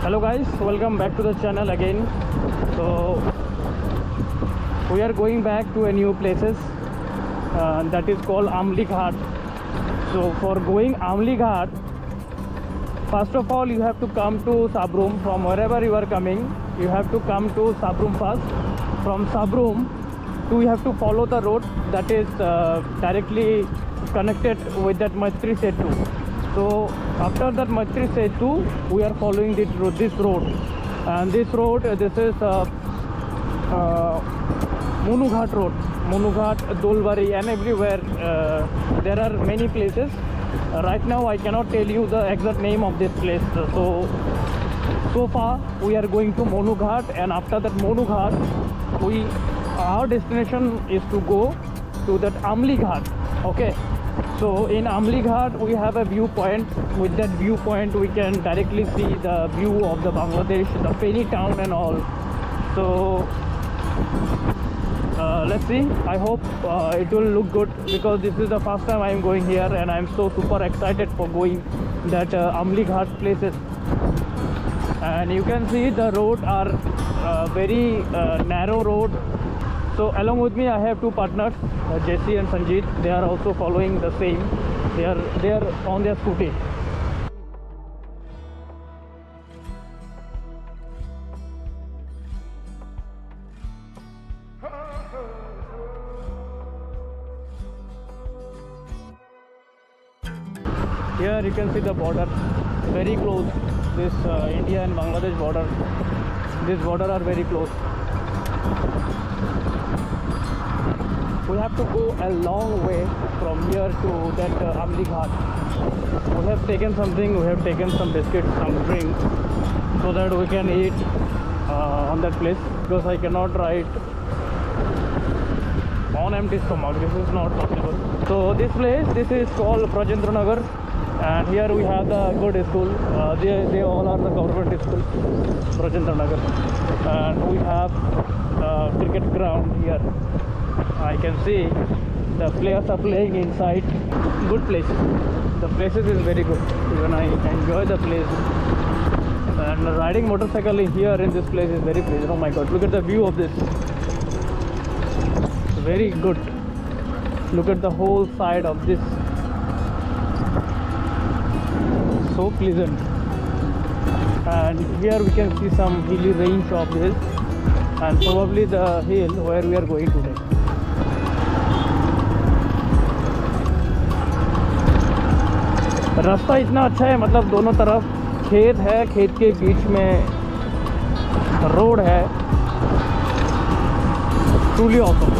Hello guys, welcome back to the channel again. So we are going back to a new places that is called Amli Ghat. So for going Amli Ghat, first of all you have to come to Sabroom. From wherever you are coming, you have to come to Sabroom first. From Sabroom you have to follow the road that is directly connected with that Maitri Setu. So after that Maitri Setu, we are following this road, and this road, this is Monughat road, Monughat, Dolbari, and everywhere. There are many places. Right now, I cannot tell you the exact name of this place. So far, we are going to Monughat, and after that Monughat, our destination is to go to that Amli Ghat. Okay. So in Amli Ghat we have a viewpoint. With that viewpoint we can directly see the view of the Bangladesh, the Feni town and all. So let's see. I hope it will look good, because this is the first time I am going here and I am so super excited for going that Amli Ghat places. And you can see the road are very narrow road. So along with me I have two partners, Jesse and Sanjeet. They are also following the same. They are on their scooty. Here you can see the border, very close. This India and Bangladesh border. This border are very close. We have to go a long way from here to that Amli Ghat. We have taken something, we have taken some biscuits, some drink, so that we can eat on that place, because I cannot ride on empty stomach. This is not possible. So this place, this is called Rajendra Nagar, and here we have the good school. They all are the government school, Rajendra Nagar, and we have the cricket ground here. I can see the players are playing inside. Good place. The places is very good. Even I enjoy the place. And riding motorcycle here in this place is very pleasant. Oh my god, look at the view of this. Very good. Look at the whole side of this. So pleasant. And here we can see some hilly range of this, and probably the hill where we are going today. रास्ता इतना अच्छा है, मतलब दोनों तरफ खेत है, खेत के बीच में रोड है. Truly awesome.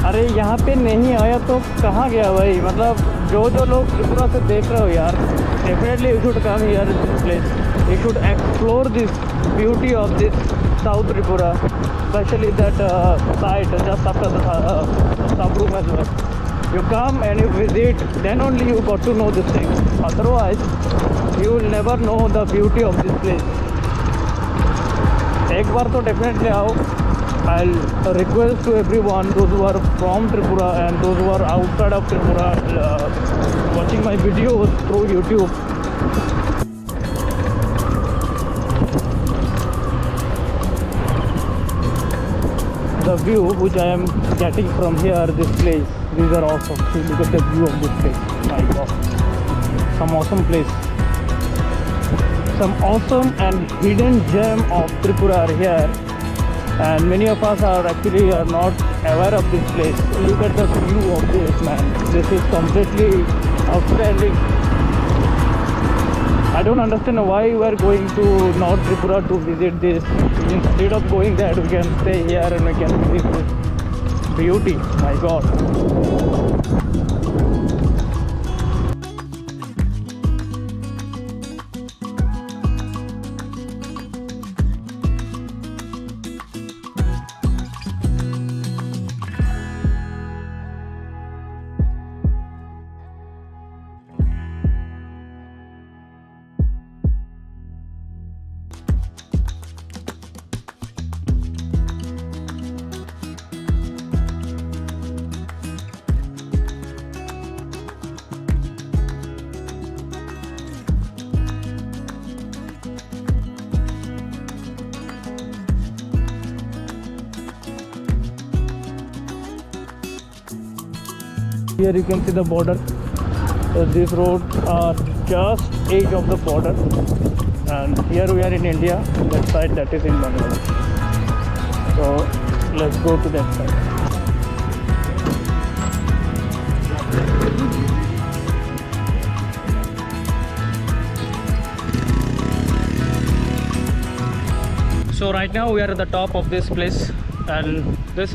अरे यहाँ पे नहीं आया तो कहाँ गया भाई. मतलब जो लोग त्रिपुरा से देख रहे हो यार, definitely you should come here in this place. You should explore this beauty of this south Tripura, specially that site just after the Sabroom as well. You come and you visit, then only you got to know this thing. Otherwise you will never know the beauty of this place. एक बार तो definitely आओ. I'll request to everyone, those who are from Tripura and those who are outside of Tripura, watching my videos through YouTube. The view which I am getting from here, this place, these are awesome. See, look at the view of this place. My God, some awesome place. Some awesome and hidden gem of Tripura are here. And many of us are not aware of this place. Look at the view of this, man. This is completely outstanding. I don't understand why we are going to North Tripura to visit this. Instead of going there, we can stay here and we can visit this beauty. My God. here you can see the border. So these roads are just edge of the border, and here we are in India. That side, that is in Bangladesh. So let's go to that side. So right now we are at the top of this place, and this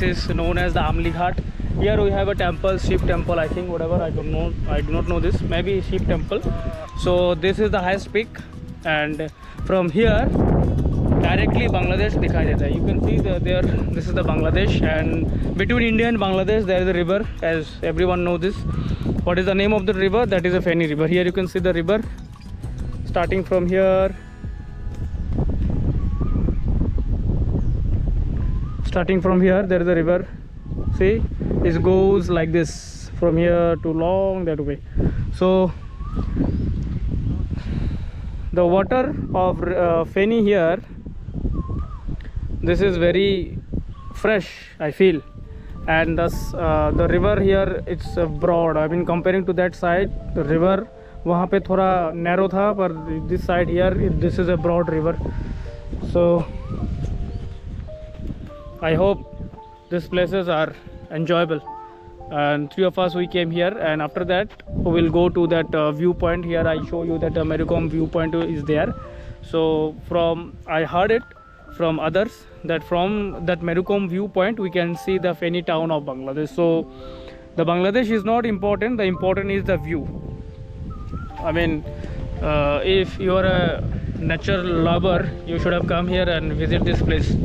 is known as the Amli Ghat. Here we have a temple, Shiv temple, I think, whatever, I don't know, I do not know this, maybe Shiv temple. So this is the highest peak, and from here directly Bangladesh dikhai deta hai. You can see there, this is the Bangladesh, and between India and Bangladesh there is a river, as everyone knows this. What is the name of the river? That is a Feni river. Here you can see the river starting from here. Starting from here, there is a river. See, it goes like this from here to long that way. So the water of Feni here, this is very fresh, I feel, and thus the river here, it's broad. I mean, comparing to that side, the river वहाँ पे थोड़ा narrow था, पर this side here, this is a broad river. So I hope these places are enjoyable, and three of us, we came here, and after that we will go to that viewpoint. Here I show you that Mericomb viewpoint is there. So I heard it from others that from that Mericomb viewpoint we can see the Feni town of Bangladesh. So the Bangladesh is not important, the important is the view. I mean, if you are a nature lover, you should have come here and visit this place.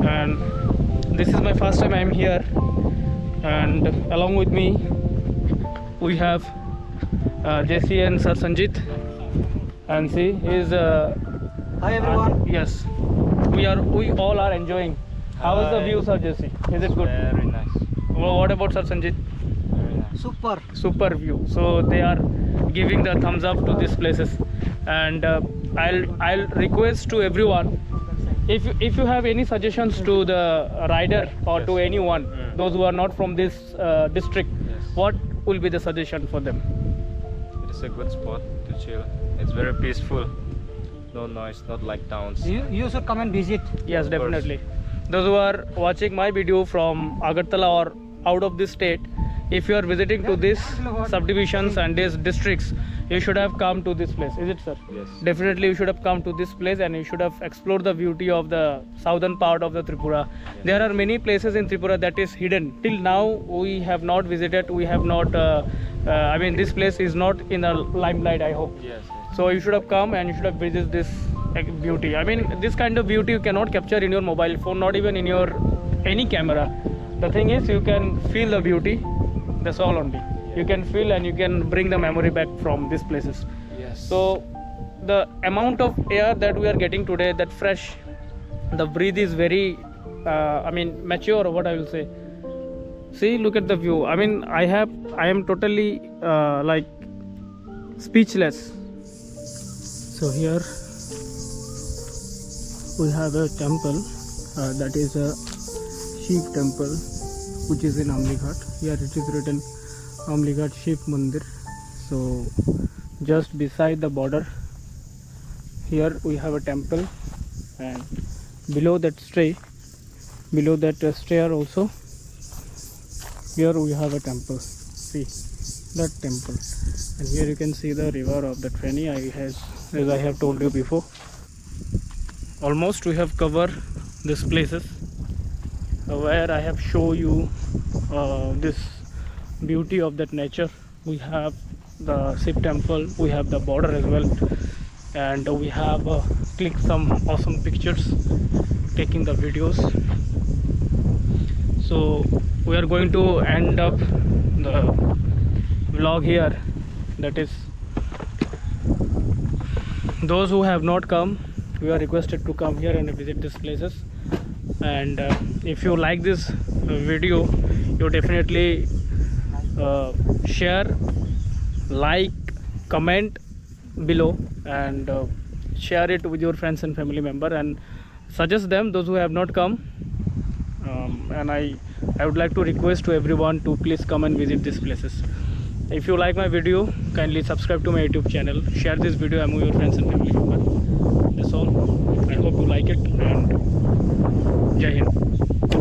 And this is my first time I am here, and along with me we have Jesse and Sir Sanjit, and see, he is hi everyone. Yes, we all are enjoying. How is the view, Sir Jesse? Is it good? Very nice. Well, what about Sir Sanjit? Very nice. Super view. So they are giving the thumbs up to these places, and I'll request to everyone, if you have any suggestions to the rider or to anyone, those who are not from this district, what will be the suggestion for them? It is a good spot to chill. It's very peaceful. No noise, not like towns. You should come and visit. Yes, definitely. Those who are watching my video from Agartala or out of this state, if you are visiting to these subdivisions and these districts, you should have come to this place. Is it, sir? Yes. Definitely you should have come to this place, and you should have explored the beauty of the southern part of the Tripura. Yes. There are many places in Tripura that is hidden. Till now we have not visited, we have not, I mean, this place is not in the limelight, I hope. Yes. So you should have come and you should have visited this beauty. I mean, this kind of beauty you cannot capture in your mobile phone, not even in your any camera. The thing is, you can feel the beauty. That's all only. You can feel and you can bring the memory back from these places. Yes. So the amount of air that we are getting today, that fresh, the breathe is very I mean, mature, or what I will say. See, look at the view. I mean, I am totally like speechless. So here we have a temple, that is a Shiv temple, which is in Amli Ghat. Here it is written Amli Ghat Shiv Mandir. So just beside the border, here we have a temple, and below that stair also, here we have a temple. See that temple, and here you can see the river of the Feni, as I have told you before. Almost we have covered these places where I have shown you this beauty of that nature. We have the Shiv temple, we have the border as well, and we have clicked some awesome pictures, taking the videos. So we are going to end up the vlog here. That is, those who have not come, we are requested to come here and visit these places. And if you like this video, you definitely share, like, comment below, and share it with your friends and family member, and suggest them, those who have not come. And I I would like to request to everyone to please come and visit these places. If you like my video, kindly subscribe to my YouTube channel, share this video among your friends and family members. That's all. I hope you like it, and Jai Hind.